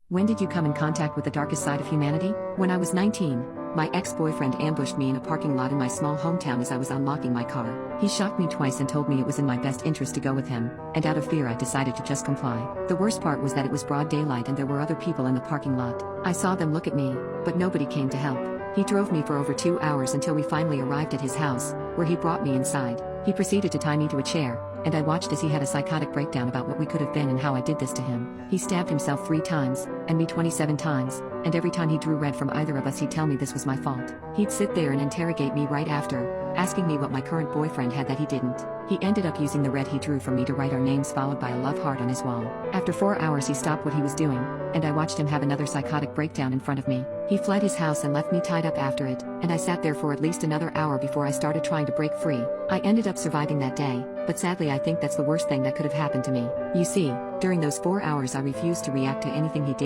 When did you come in contact with the darkest side of humanity? When I was 19, my ex-boyfriend ambushed me in a parking lot in my small hometown as I was unlocking my car. He shocked me twice and told me it was in my best interest to go with him, and out of fear I decided to just comply. The worst part was that it was broad daylight and there were other people in the parking lot. I saw them look at me, but nobody came to help. He drove me for over 2 hours until we finally arrived at his house, where he brought me inside. He proceeded to tie me to a chair, and I watched as he had a psychotic breakdown about what we could have been and how I did this to him. He stabbed himself 3 times, and me 27 times, and every time he drew red from either of us he'd tell me this was my fault. He'd sit there and interrogate me right after, asking me what my current boyfriend had that he didn't. He ended up using the red he drew from me to write our names followed by a love heart on his wall. After 4 hours he stopped what he was doing, and I watched him have another psychotic breakdown in front of me. He fled his house and left me tied up after it, and I sat there for at least another hour before I started trying to break free. I ended up surviving that day, but sadly I think that's the worst thing that could have happened to me. You see, during those 4 hours I refused to react to anything he did.